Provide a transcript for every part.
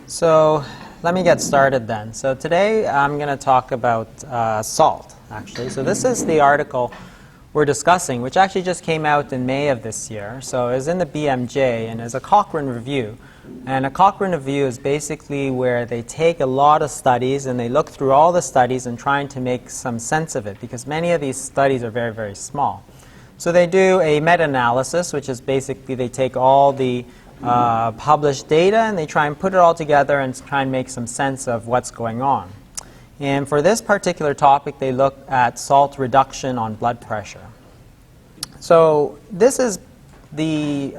So let me get started then. So today I'm going to talk about salt, actually. So this is the article we're discussing, which actually just came out in May of this year. So it was in the BMJ and is a Cochrane review. And a Cochrane review is basically where they take a lot of studies and they look through all the studies and trying to make some sense of it, because many of these studies are very, very small. So they do a meta-analysis, which is basically they take all the published data and they try and put it all together and try and make some sense of what's going on. And for this particular topic, they look at salt reduction on blood pressure. So this is the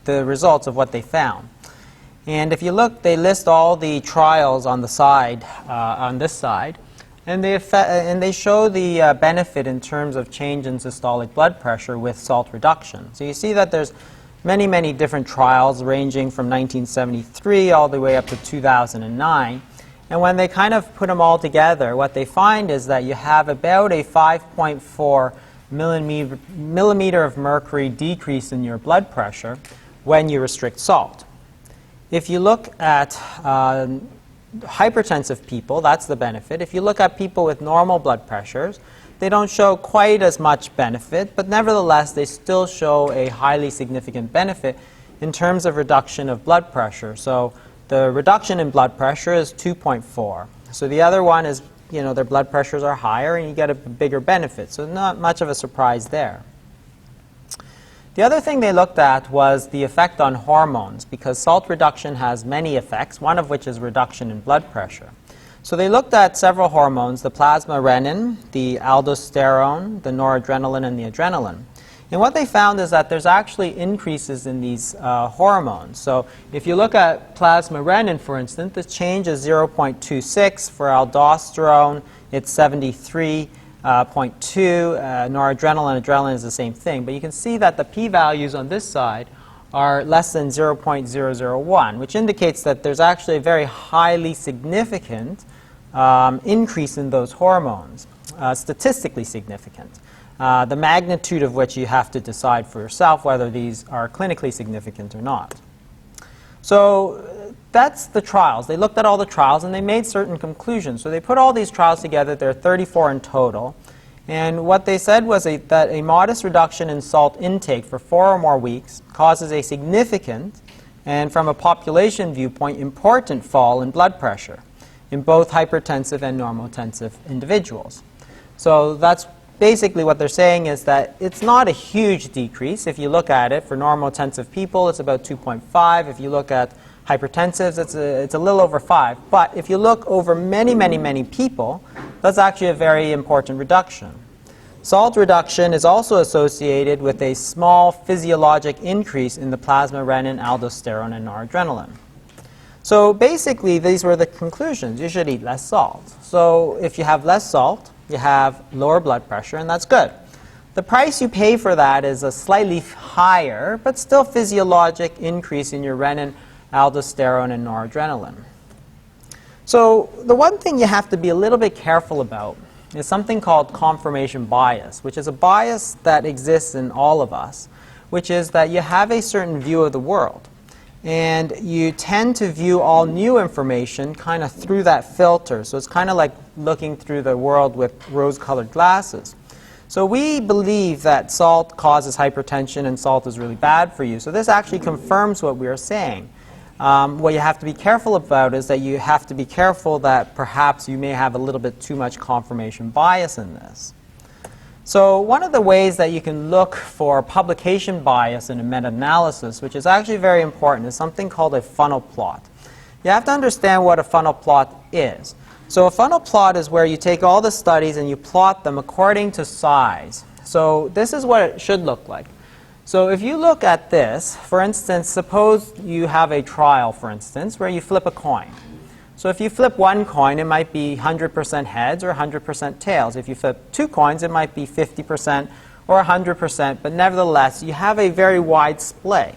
results of what they found. And if you look, they list all the trials on the side, on this side, and they show the benefit in terms of change in systolic blood pressure with salt reduction. So you see that there's many, many different trials ranging from 1973 all the way up to 2009. And when they kind of put them all together, what they find is that you have about a 5.4 millimeter of mercury decrease in your blood pressure when you restrict salt. If you look at hypertensive people, that's the benefit. If you look at people with normal blood pressures, they don't show quite as much benefit, but nevertheless, they still show a highly significant benefit in terms of reduction of blood pressure. So the reduction in blood pressure is 2.4. So the other one is, their blood pressures are higher and you get a bigger benefit. So not much of a surprise there. The other thing they looked at was the effect on hormones, because salt reduction has many effects, one of which is reduction in blood pressure. So they looked at several hormones, the plasma renin, the aldosterone, the noradrenaline, and the adrenaline. And what they found is that there's actually increases in these hormones. So if you look at plasma renin, for instance, the change is 0.26. For aldosterone, it's 73.2. Noradrenaline and adrenaline is the same thing. But you can see that the p-values on this side are less than 0.001, which indicates that there's actually a very highly significant increase in those hormones, statistically significant. The magnitude of which you have to decide for yourself whether these are clinically significant or not. So that's the trials. They looked at all the trials and they made certain conclusions. So they put all these trials together. There are 34 in total. And what they said was that a modest reduction in salt intake for 4 or more weeks causes a significant, and from a population viewpoint, important fall in blood pressure in both hypertensive and normotensive individuals. So that's basically what they're saying, is that it's not a huge decrease. If you look at it, for normotensive people, it's about 2.5. If you look at hypertensives, it's a little over 5. But if you look over many, many, many people, that's actually a very important reduction. Salt reduction is also associated with a small physiologic increase in the plasma renin, aldosterone, and noradrenaline. So basically, these were the conclusions. You should eat less salt. So if you have less salt, you have lower blood pressure, and that's good. The price you pay for that is a slightly higher, but still physiologic increase in your renin, aldosterone, and noradrenaline. So the one thing you have to be a little bit careful about is something called confirmation bias, which is a bias that exists in all of us, which is that you have a certain view of the world. And you tend to view all new information kind of through that filter. So it's kind of like looking through the world with rose-colored glasses. So we believe that salt causes hypertension and salt is really bad for you. So this actually confirms what we are saying. What you have to be careful about is that you have to be careful that perhaps you may have a little bit too much confirmation bias in this. So one of the ways that you can look for publication bias in a meta-analysis, which is actually very important, is something called a funnel plot. You have to understand what a funnel plot is. So a funnel plot is where you take all the studies and you plot them according to size. So this is what it should look like. So if you look at this, for instance, suppose you have a trial, for instance, where you flip a coin. So if you flip one coin, it might be 100% heads or 100% tails. If you flip 2 coins, it might be 50% or 100%, but nevertheless, you have a very wide splay.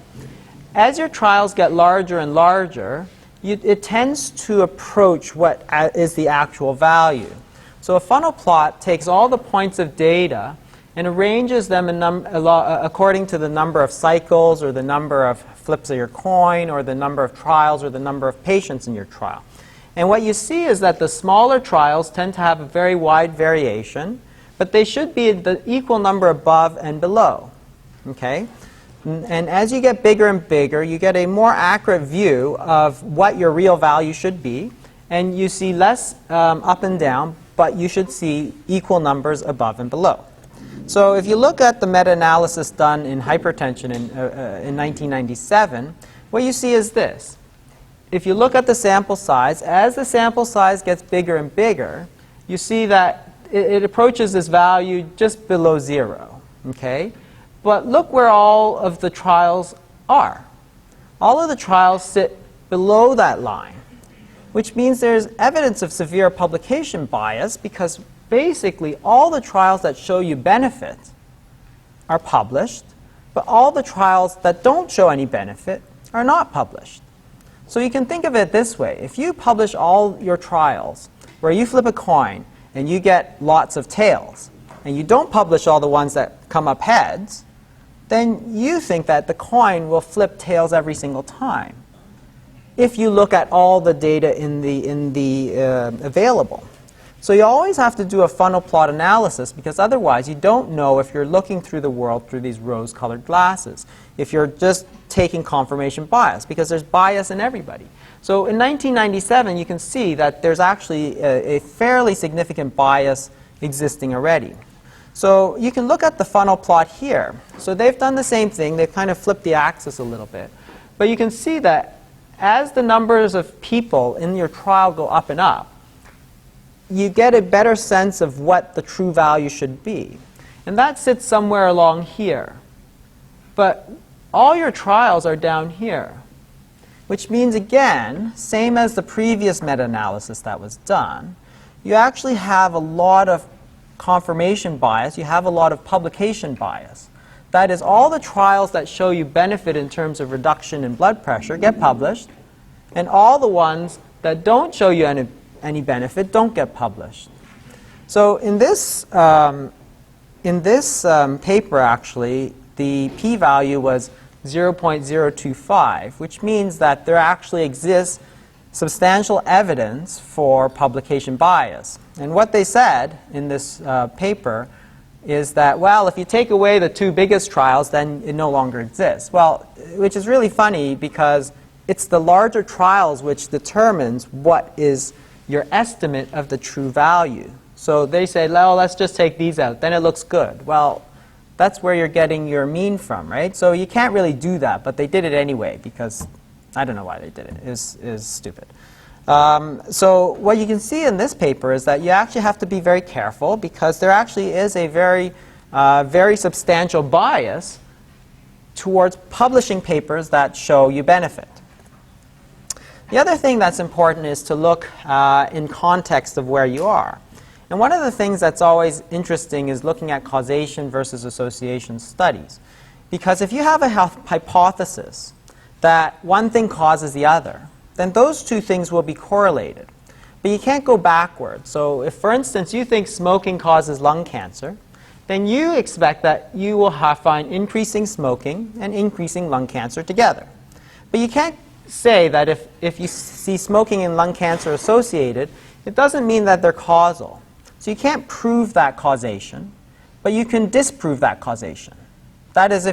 As your trials get larger and larger, it tends to approach what is the actual value. So a funnel plot takes all the points of data and arranges them according to the number of cycles or the number of flips of your coin or the number of trials or the number of patients in your trial. And what you see is that the smaller trials tend to have a very wide variation, but they should be the equal number above and below. Okay? And as you get bigger and bigger, you get a more accurate view of what your real value should be, and you see less up and down, but you should see equal numbers above and below. So if you look at the meta-analysis done in hypertension in 1997, what you see is this. If you look at the sample size, as the sample size gets bigger and bigger, you see that it approaches this value just below 0. Okay? But look where all of the trials are. All of the trials sit below that line, which means there's evidence of severe publication bias because basically all the trials that show you benefit are published, but all the trials that don't show any benefit are not published. So you can think of it this way. If you publish all your trials where you flip a coin and you get lots of tails, and you don't publish all the ones that come up heads, then you think that the coin will flip tails every single time if you look at all the data in the available. So you always have to do a funnel plot analysis because otherwise you don't know if you're looking through the world through these rose-colored glasses, if you're just taking confirmation bias, because there's bias in everybody. So in 1997 you can see that there's actually a fairly significant bias existing already. So you can look at the funnel plot here. So they've done the same thing. They've kind of flipped the axis a little bit. But you can see that as the numbers of people in your trial go up and up, you get a better sense of what the true value should be. And that sits somewhere along here. But all your trials are down here, which means, again, same as the previous meta-analysis that was done, you actually have a lot of confirmation bias, you have a lot of publication bias. That is, all the trials that show you benefit in terms of reduction in blood pressure get published, and all the ones that don't show you any benefit don't get published. So in this paper, actually, the p-value was 0.025, which means that there actually exists substantial evidence for publication bias. And what they said in this paper is that, well, if you take away the two biggest trials, then it no longer exists. Well, which is really funny because it's the larger trials which determines what is your estimate of the true value. So they say, well, let's just take these out, then it looks good. Well, that's where you're getting your mean from, right? So you can't really do that, but they did it anyway because I don't know why they did it. It's stupid. So what you can see in this paper is that you actually have to be very careful because there actually is a very substantial bias towards publishing papers that show you benefit. The other thing that's important is to look in context of where you are. And one of the things that's always interesting is looking at causation versus association studies. Because if you have a hypothesis that one thing causes the other, then those two things will be correlated. But you can't go backwards. So if, for instance, you think smoking causes lung cancer, then you expect that you will find increasing smoking and increasing lung cancer together. But you can't say that if you see smoking and lung cancer associated, it doesn't mean that they're causal. So you can't prove that causation, but you can disprove that causation. That is,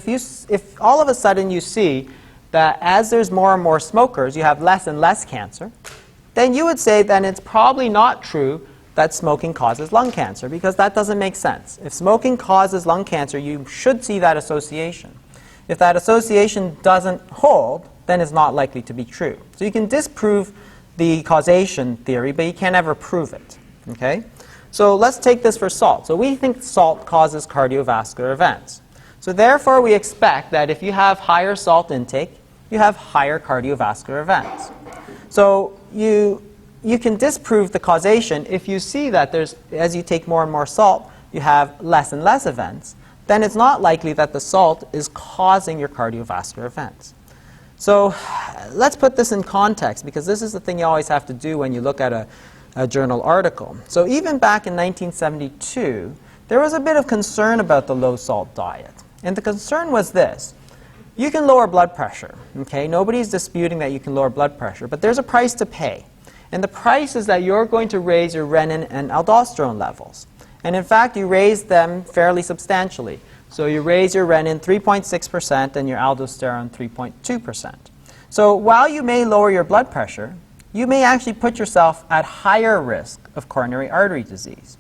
if all of a sudden you see that as there's more and more smokers, you have less and less cancer, then you would say then it's probably not true that smoking causes lung cancer, because that doesn't make sense. If smoking causes lung cancer, you should see that association. If that association doesn't hold, then it's not likely to be true. So you can disprove the causation theory, but you can't ever prove it. Okay? So let's take this for salt. So we think salt causes cardiovascular events. So therefore, we expect that if you have higher salt intake, you have higher cardiovascular events. So you can disprove the causation if you see that as you take more and more salt, you have less and less events. Then it's not likely that the salt is causing your cardiovascular events. So let's put this in context, because this is the thing you always have to do when you look at a journal article. So even back in 1972, there was a bit of concern about the low-salt diet. And the concern was this. You can lower blood pressure, okay? Nobody's disputing that you can lower blood pressure, but there's a price to pay. And the price is that you're going to raise your renin and aldosterone levels. And in fact, you raise them fairly substantially. So you raise your renin 3.6% and your aldosterone 3.2%. So while you may lower your blood pressure, you may actually put yourself at higher risk of coronary artery disease.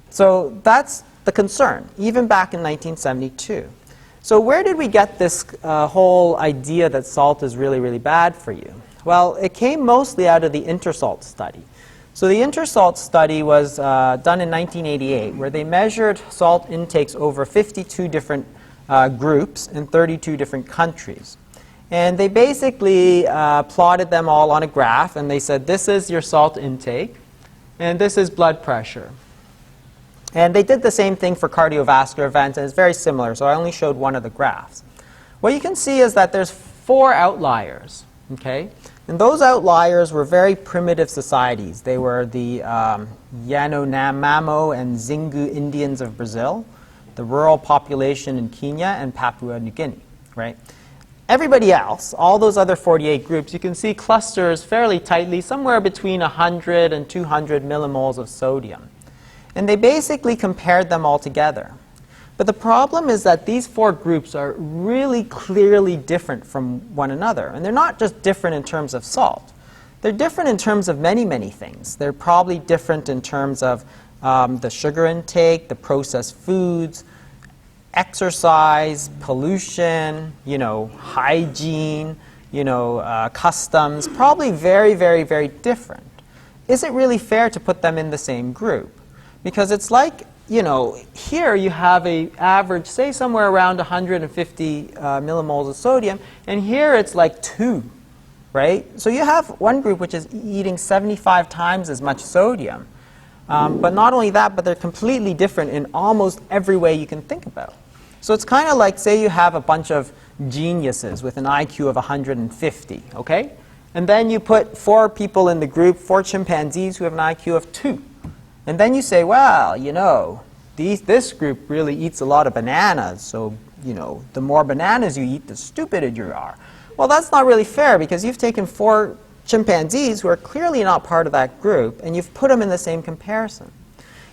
So that's the concern, even back in 1972. So where did we get this whole idea that salt is really, really bad for you? Well, it came mostly out of the InterSalt study. So the InterSalt study was done in 1988, where they measured salt intakes over 52 different groups in 32 different countries. And they basically plotted them all on a graph, and they said, this is your salt intake, and this is blood pressure. And they did the same thing for cardiovascular events, and it's very similar, so I only showed one of the graphs. What you can see is that there's 4 outliers, okay? And those outliers were very primitive societies. They were the Yanomamo and Xingu Indians of Brazil, the rural population in Kenya, and Papua New Guinea, right? Everybody else, all those other 48 groups, you can see clusters fairly tightly, somewhere between 100 and 200 millimoles of sodium. And they basically compared them all together. But the problem is that these 4 groups are really clearly different from one another. And they're not just different in terms of salt. They're different in terms of many, many things. They're probably different in terms of the sugar intake, the processed foods, exercise, pollution, hygiene, customs, probably very, very, very different. Is it really fair to put them in the same group? Because it's like, here you have an average, say somewhere around 150 millimoles of sodium, and here it's like 2, right? So you have one group which is eating 75 times as much sodium. But not only that, but they're completely different in almost every way you can think about. So it's kind of like, say you have a bunch of geniuses with an IQ of 150, okay? And then you put 4 people in the group, 4 chimpanzees who have an IQ of 2. And then you say, well, this group really eats a lot of bananas, so, the more bananas you eat, the stupider you are. Well, that's not really fair, because you've taken 4 chimpanzees who are clearly not part of that group, and you've put them in the same comparison.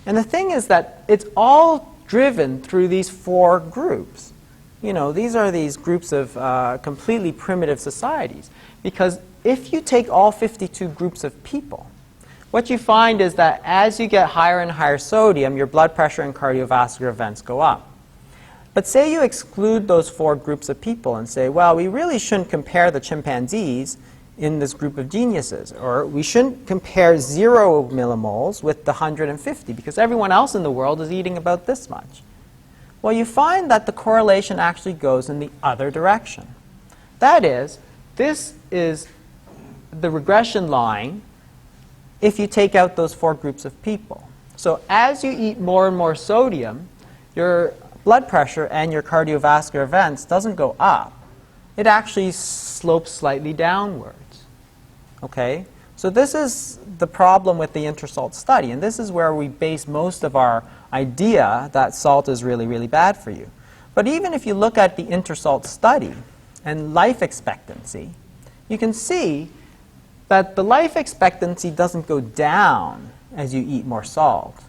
And the thing is that it's all driven through these 4 groups. These are these groups of completely primitive societies. Because if you take all 52 groups of people, what you find is that as you get higher and higher sodium, your blood pressure and cardiovascular events go up. But say you exclude those 4 groups of people and say, well, we really shouldn't compare the chimpanzees in this group of geniuses, or we shouldn't compare 0 millimoles with the 150, because everyone else in the world is eating about this much. Well, you find that the correlation actually goes in the other direction. That is, this is the regression line if you take out those 4 groups of people. So as you eat more and more sodium, your blood pressure and your cardiovascular events doesn't go up. It actually slopes slightly downwards. Okay? So this is the problem with the InterSalt study, and this is where we base most of our idea that salt is really, really bad for you. But even if you look at the InterSalt study and life expectancy, you can see that the life expectancy doesn't go down as you eat more salt.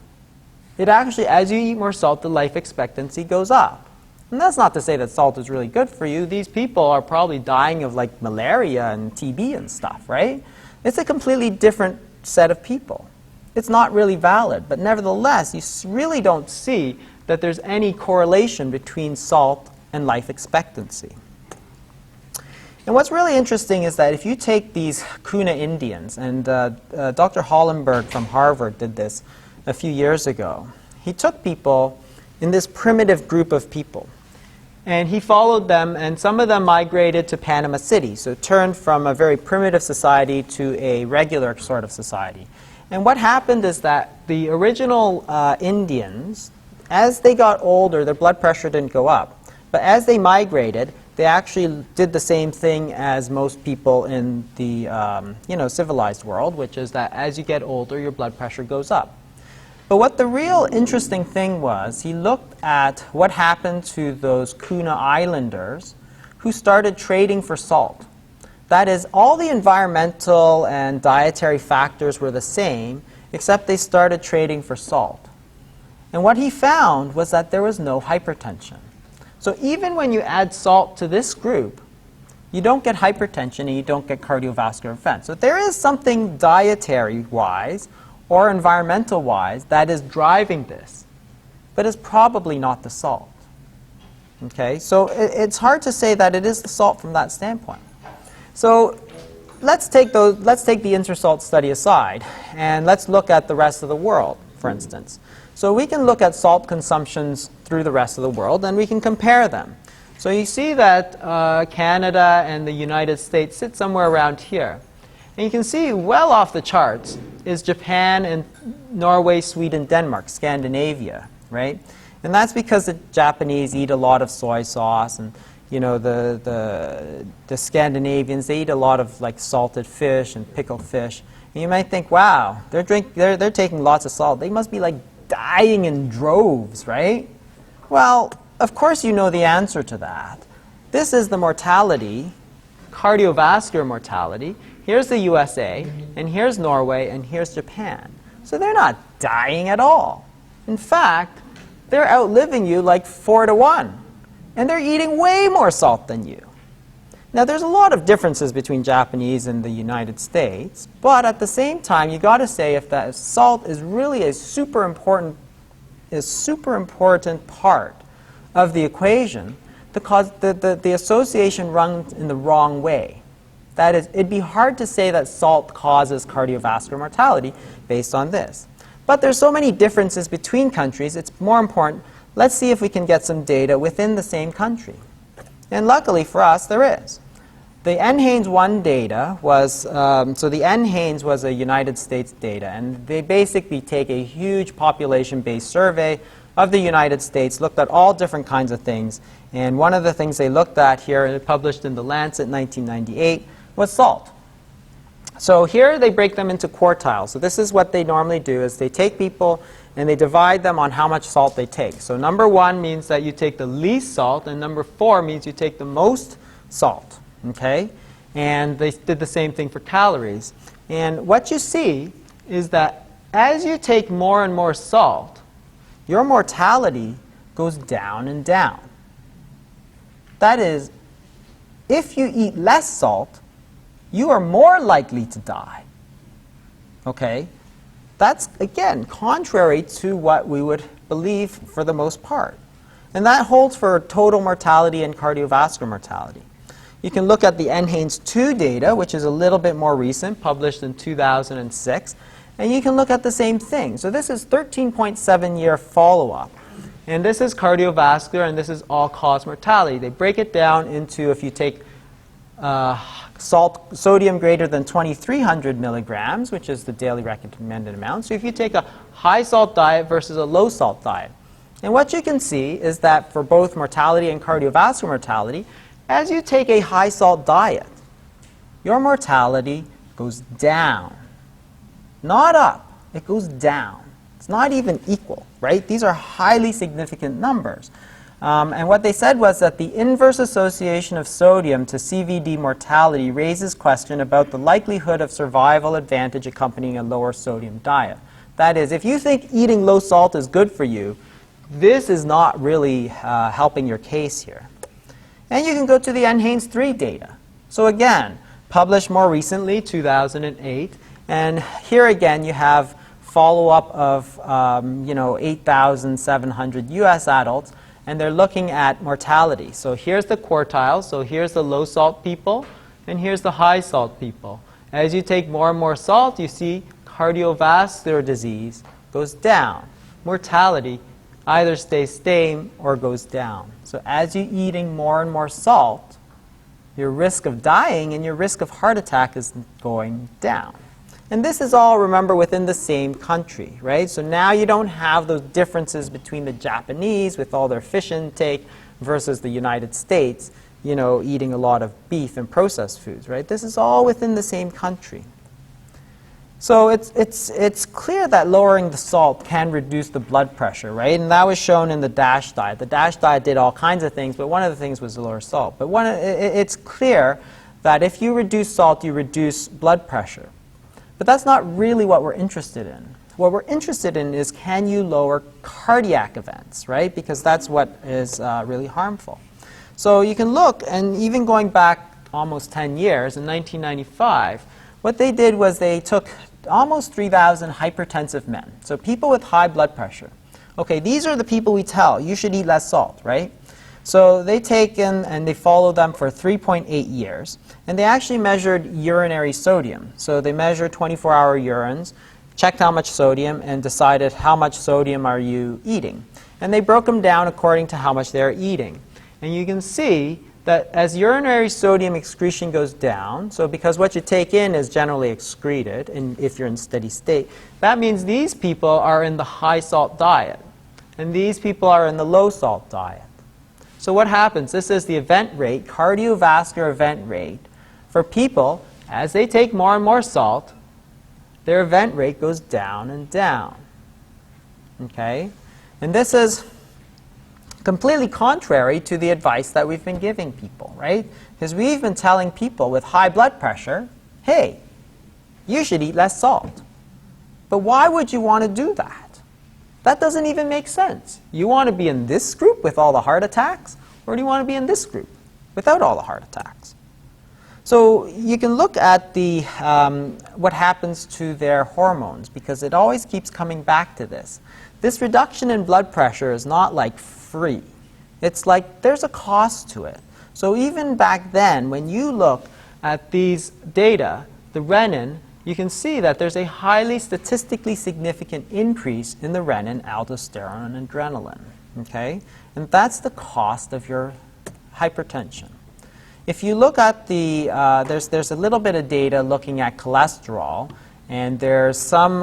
It actually, as you eat more salt, the life expectancy goes up. And that's not to say that salt is really good for you. These people are probably dying of like malaria and TB and stuff, right? It's a completely different set of people. It's not really valid, but nevertheless, you really don't see that there's any correlation between salt and life expectancy. And what's really interesting is that if you take these Kuna Indians, and Dr. Hollenberg from Harvard did this a few years ago, he took people in this primitive group of people, and he followed them, and some of them migrated to Panama City, so turned from a very primitive society to a regular sort of society. And what happened is that the original Indians, as they got older, their blood pressure didn't go up. But as they migrated, they actually did the same thing as most people in the civilized world, which is that as you get older, your blood pressure goes up. But what the real interesting thing was, he looked at what happened to those Kuna Islanders who started trading for salt. That is, all the environmental and dietary factors were the same, except they started trading for salt. And what he found was that there was no hypertension. So even when you add salt to this group, you don't get hypertension and you don't get cardiovascular events. So there is something dietary-wise or environmental-wise that is driving this, but it's probably not the salt. Okay, so it's hard to say that it is the salt from that standpoint. So let's take the intersalt study aside, and let's look at the rest of the world, for instance. So we can look at salt consumptions through the rest of the world, and we can compare them. So you see that Canada and the United States sit somewhere around here. And you can see well off the charts is Japan and Norway, Sweden, Denmark, Scandinavia, right? And that's because the Japanese eat a lot of soy sauce, and you know, the Scandinavians, they eat a lot of like salted fish and pickled fish. And you might think, wow, they're taking lots of salt. They must be like dying in droves, right? Well, of course you know the answer to that. This is the mortality, cardiovascular mortality. Here's the USA, and here's Norway, and here's Japan. So they're not dying at all. In fact, they're outliving you like 4-to-1. And they're eating way more salt than you. Now, there's a lot of differences between Japanese and the United States, but at the same time, you got to say if that salt is really a super important part of the equation, the association runs in the wrong way. That is, it'd be hard to say that salt causes cardiovascular mortality based on this. But there's so many differences between countries, it's more important. Let's see if we can get some data within the same country. And luckily for us, there is. The NHANES 1 data was, so the NHANES was a United States data, and they basically take a huge population-based survey of the United States, looked at all different kinds of things, and one of the things they looked at here, and it published in The Lancet in 1998, was salt. So here they break them into quartiles. So this is what they normally do, is they take people and they divide them on how much salt they take. So number 1 means that you take the least salt, and number 4 means you take the most salt. Okay? And they did the same thing for calories. And what you see is that as you take more and more salt, your mortality goes down and down. That is, if you eat less salt, you are more likely to die. Okay? That's, again, contrary to what we would believe for the most part. And that holds for total mortality and cardiovascular mortality. You can look at the NHANES 2 data, which is a little bit more recent, published in 2006, and you can look at the same thing. So this is 13.7-year follow-up. And this is cardiovascular, and this is all-cause mortality. They break it down into if you take sodium greater than 2,300 milligrams, which is the daily recommended amount. So if you take a high-salt diet versus a low-salt diet. And what you can see is that for both mortality and cardiovascular mortality, as you take a high-salt diet, your mortality goes down. Not up. It goes down. It's not even equal, right? These are highly significant numbers. And what they said was that the inverse association of sodium to CVD mortality raises question about the likelihood of survival advantage accompanying a lower sodium diet. That is, if you think eating low salt is good for you, this is not really helping your case here. And you can go to the NHANES 3 data. So again, published more recently, 2008. And here again, you have follow-up of 8,700 U.S. adults. And they're looking at mortality. So here's the quartile. So here's the low salt people, and here's the high salt people. As you take more and more salt, you see cardiovascular disease goes down. Mortality either stays same or goes down. So as you're eating more and more salt, your risk of dying and your risk of heart attack is going down. And this is all, remember, within the same country, right? So now you don't have those differences between the Japanese with all their fish intake versus the United States, eating a lot of beef and processed foods, right? This is all within the same country. So it's clear that lowering the salt can reduce the blood pressure, right? And that was shown in the DASH diet. The DASH diet did all kinds of things, but one of the things was to lower salt. But it's clear that if you reduce salt, you reduce blood pressure. But that's not really what we're interested in. What we're interested in is, can you lower cardiac events, right? Because that's what is really harmful. So you can look, and even going back almost 10 years, in 1995, what they did was they took almost 3,000 hypertensive men, so people with high blood pressure. Okay, these are the people we tell, you should eat less salt, right? So they take in and they follow them for 3.8 years, and they actually measured urinary sodium. So they measured 24-hour urines, checked how much sodium, and decided how much sodium are you eating. And they broke them down according to how much they're eating. And you can see that as urinary sodium excretion goes down, so because what you take in is generally excreted, and if you're in steady state, that means these people are in the high salt diet, and these people are in the low salt diet. So what happens? This is the event rate, cardiovascular event rate, for people as they take more and more salt, their event rate goes down and down. Okay? And this is completely contrary to the advice that we've been giving people, right? Because we've been telling people with high blood pressure, hey, you should eat less salt. But why would you want to do that? That doesn't even make sense. You want to be in this group with all the heart attacks, or do you want to be in this group without all the heart attacks? So you can look at the, what happens to their hormones, because it always keeps coming back to this. This reduction in blood pressure is not like free. It's like there's a cost to it. So even back then, when you look at these data, the renin, you can see that there's a highly statistically significant increase in the renin, aldosterone, and adrenaline. Okay? And that's the cost of your hypertension. If you look at the, there's a little bit of data looking at cholesterol, and there's some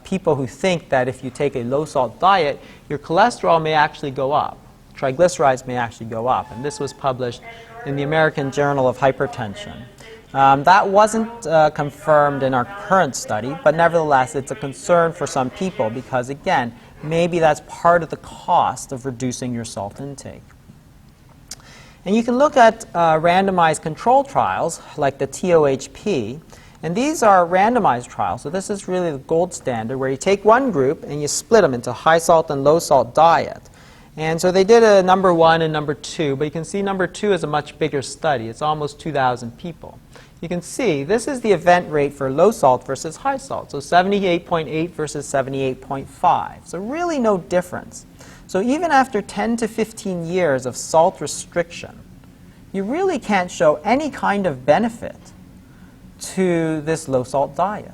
people who think that if you take a low-salt diet, your cholesterol may actually go up. Triglycerides may actually go up. And this was published in the American Journal of Hypertension. That wasn't confirmed in our current study, but nevertheless, it's a concern for some people because, again, maybe that's part of the cost of reducing your salt intake. And you can look at randomized control trials like the TOHP, and these are randomized trials. So this is really the gold standard where you take one group and you split them into high salt and low salt diet. And so they did a number 1 and number 2, but you can see number 2 is a much bigger study. It's almost 2,000 people. You can see this is the event rate for low salt versus high salt. So 78.8 versus 78.5. So really no difference. So even after 10 to 15 years of salt restriction, you really can't show any kind of benefit to this low-salt diet.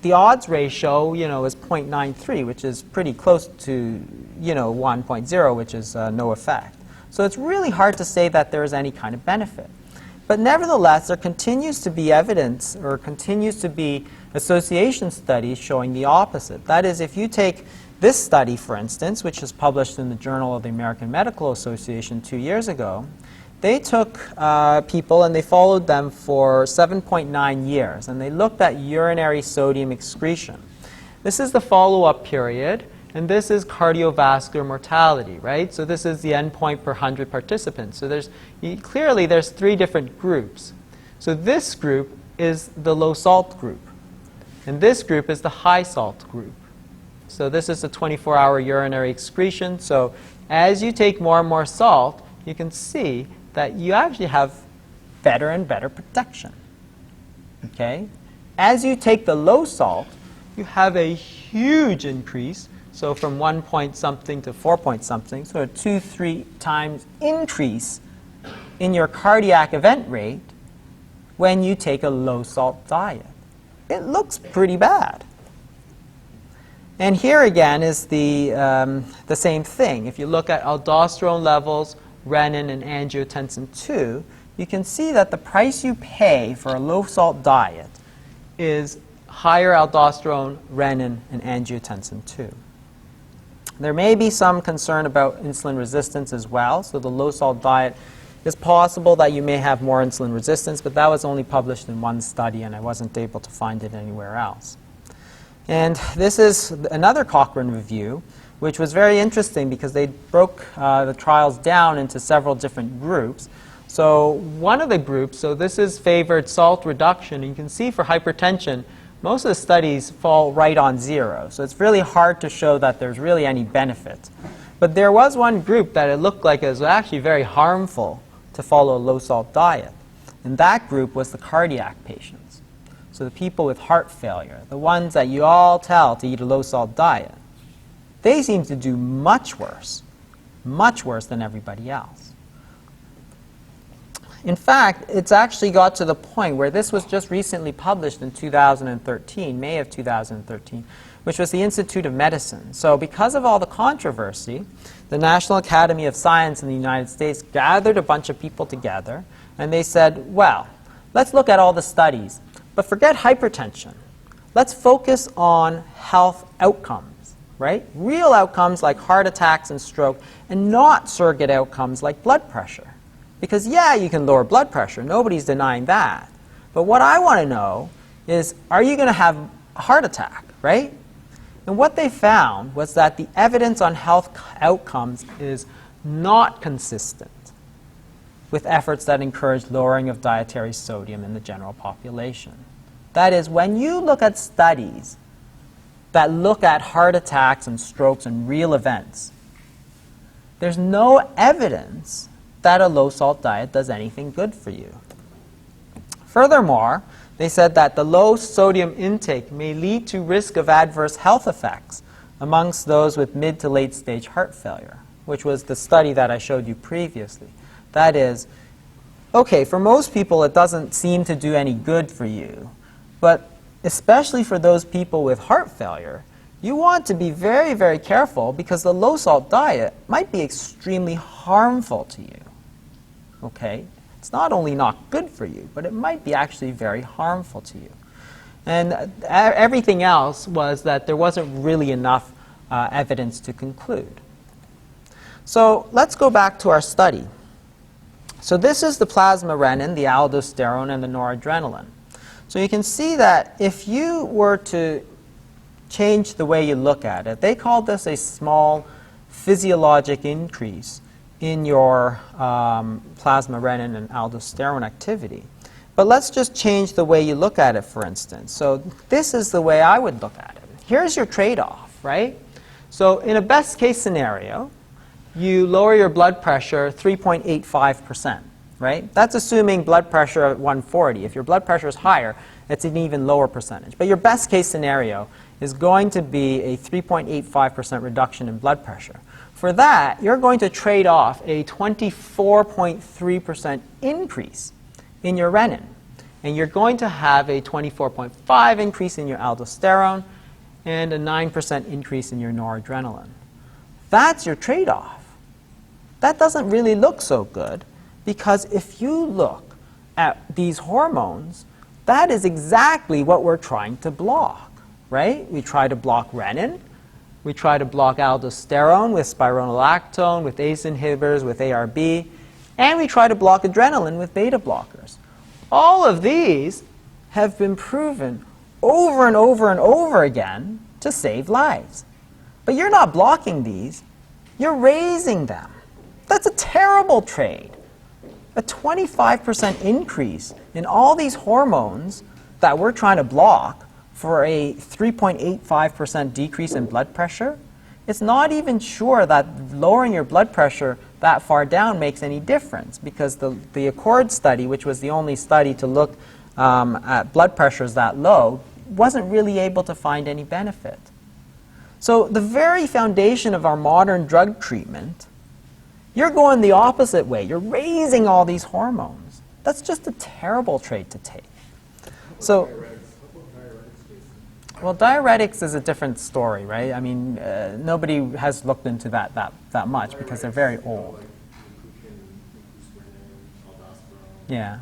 The odds ratio, is 0.93, which is pretty close to, 1.0, which is no effect. So it's really hard to say that there is any kind of benefit. But nevertheless, there continues to be evidence, or continues to be association studies showing the opposite. That is, if you take this study, for instance, which was published in the Journal of the American Medical Association 2 years ago, they took people and they followed them for 7.9 years, and they looked at urinary sodium excretion. This is the follow-up period, and this is cardiovascular mortality, right? So this is the endpoint per 100 participants. So clearly there's 3 different groups. So this group is the low-salt group, and this group is the high-salt group. So this is the 24-hour urinary excretion. So as you take more and more salt, you can see that you actually have better and better protection. Okay? As you take the low salt, you have a huge increase. So from 1 point something to 4 point something, so a 2-3 times increase in your cardiac event rate when you take a low salt diet. It looks pretty bad. And here again is the same thing. If you look at aldosterone levels, renin, and angiotensin II, you can see that the price you pay for a low-salt diet is higher aldosterone, renin, and angiotensin II. There may be some concern about insulin resistance as well, so the low-salt diet it's possible that you may have more insulin resistance, but that was only published in one study, and I wasn't able to find it anywhere else. And this is another Cochrane review, which was very interesting because they broke the trials down into several different groups. So one of the groups, so this is favored salt reduction. You can see for hypertension, most of the studies fall right on 0. So it's really hard to show that there's really any benefit. But there was one group that it looked like it was actually very harmful to follow a low-salt diet. And that group was the cardiac patients. So the people with heart failure, the ones that you all tell to eat a low-salt diet, they seem to do much worse than everybody else. In fact, it's actually got to the point where this was just recently published in 2013, May of 2013, which was the Institute of Medicine. So because of all the controversy, the National Academy of Science in the United States gathered a bunch of people together, and they said, well, let's look at all the studies, but forget hypertension. Let's focus on health outcomes, right? Real outcomes like heart attacks and stroke, and not surrogate outcomes like blood pressure. Because, yeah, you can lower blood pressure. Nobody's denying that. But what I want to know is, are you going to have a heart attack, right? And what they found was that the evidence on health outcomes is not consistent with efforts that encourage lowering of dietary sodium in the general population. That is, when you look at studies that look at heart attacks and strokes and real events, there's no evidence that a low-salt diet does anything good for you. Furthermore, they said that the low sodium intake may lead to risk of adverse health effects amongst those with mid to late stage heart failure, which was the study that I showed you previously. That is, okay, for most people it doesn't seem to do any good for you, but especially for those people with heart failure, you want to be very, very careful because the low-salt diet might be extremely harmful to you. Okay? It's not only not good for you, but it might be actually very harmful to you. And everything else was that there wasn't really enough evidence to conclude. So let's go back to our study. So this is the plasma renin, the aldosterone, and the noradrenaline. So you can see that if you were to change the way you look at it, they called this a small physiologic increase in your plasma renin and aldosterone activity. But let's just change the way you look at it, for instance. So this is the way I would look at it. Here's your trade-off, right? So in a best-case scenario, you lower your blood pressure 3.85%, right? That's assuming blood pressure at 140. If your blood pressure is higher, it's an even lower percentage. But your best-case scenario is going to be a 3.85% reduction in blood pressure. For that, you're going to trade off a 24.3% increase in your renin. And you're going to have a 24.5% increase in your aldosterone and a 9% increase in your noradrenaline. That's your trade-off. That doesn't really look so good because if you look at these hormones, that is exactly what we're trying to block, right? We try to block renin. We try to block aldosterone with spironolactone, with ACE inhibitors, with ARB, and we try to block adrenaline with beta blockers. All of these have been proven over and over and over again to save lives. But you're not blocking these, you're raising them. That's a terrible trade. A 25% increase in all these hormones that we're trying to block for a 3.85% decrease in blood pressure, it's not even sure that lowering your blood pressure that far down makes any difference because the Accord study, which was the only study to look at blood pressures that low, wasn't really able to find any benefit. So the very foundation of our modern drug treatment, you're going the opposite way. You're raising all these hormones. That's just a terrible trade to take. So, well, diuretics is a different story, right? I mean, nobody has looked into that much because they're very old. Yeah.